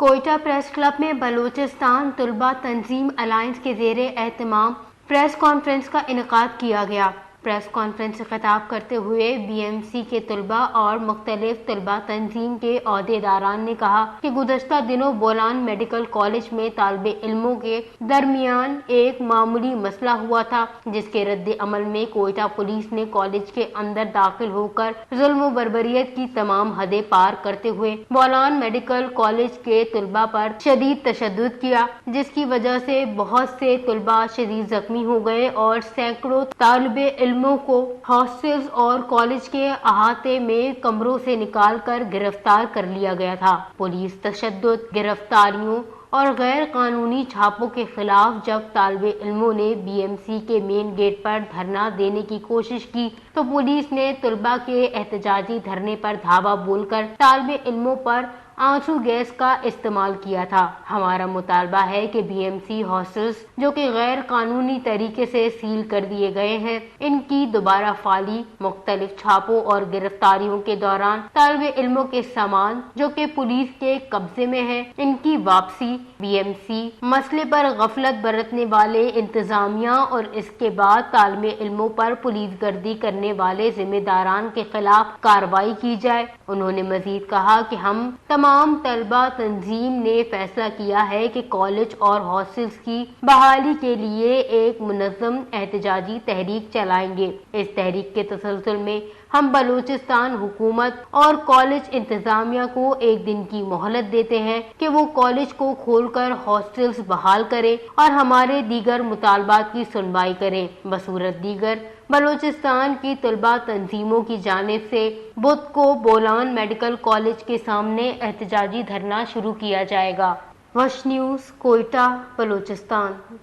Quetta press club میں بلوچستان طلبہ تنظیم الائنس کے زیر اہتمام پریس کانفرنس کا انعقاد کیا گیا۔ پریس کانفرنس سے خطاب کرتے ہوئے بی ایم سی کے طلبہ اور مختلف طلبہ تنظیم کے عہدیداران نے کہا کہ گزشتہ دنوں بولان میڈیکل کالج میں طالب علموں کے درمیان ایک معمولی مسئلہ ہوا تھا، جس کے رد عمل میں کوئٹہ پولیس نے کالج کے اندر داخل ہو کر ظلم و بربریت کی تمام حدیں پار کرتے ہوئے بولان میڈیکل کالج کے طلبہ پر شدید تشدد کیا، جس کی وجہ سے بہت سے طلبہ شدید زخمی ہو گئے اور سینکڑوں طالب علموں کو ہاسٹلز اور کالج کے احاطے میں کمروں سے نکال کر گرفتار کر لیا گیا تھا۔ پولیس تشدد، گرفتاریوں اور غیر قانونی چھاپوں کے خلاف جب طالب علموں نے بی ایم سی کے مین گیٹ پر دھرنا دینے کی کوشش کی تو پولیس نے طلبہ کے احتجاجی دھرنے پر دھاوا بول کر طالب علموں پر آنسو گیس کا استعمال کیا تھا۔ ہمارا مطالبہ ہے کہ بی ایم سی ہاسٹلز جو کہ غیر قانونی طریقے سے سیل کر دیے گئے ہیں، ان کی دوبارہ فعالی، مختلف چھاپوں اور گرفتاریوں کے دوران طالب علموں کے سامان جو کہ پولیس کے قبضے میں ہے، ان کی واپسی، بی ایم سی مسئلے پر غفلت برتنے والے انتظامیہ اور اس کے بعد طالب علموں پر پولیس گردی کرنے والے ذمہ داران کے خلاف کارروائی کی جائے۔ انہوں نے مزید کہا کہ ہم تمام طلبہ تنظیم نے فیصلہ کیا ہے کہ کالج اور ہاسٹلز کی بحالی کے لیے ایک منظم احتجاجی تحریک چلائیں گے۔ اس تحریک کے تسلسل میں ہم بلوچستان حکومت اور کالج انتظامیہ کو ایک دن کی مہلت دیتے ہیں کہ وہ کالج کو کھول کر ہاسٹلز بحال کریں اور ہمارے دیگر مطالبات کی سنوائی کریں۔ بصورت دیگر بلوچستان کی طلبہ تنظیموں کی جانب سے بدھ کو بولان میڈیکل کالج کے سامنے احتجاجی دھرنا شروع کیا جائے گا۔ وش نیوز، کوئٹہ، بلوچستان۔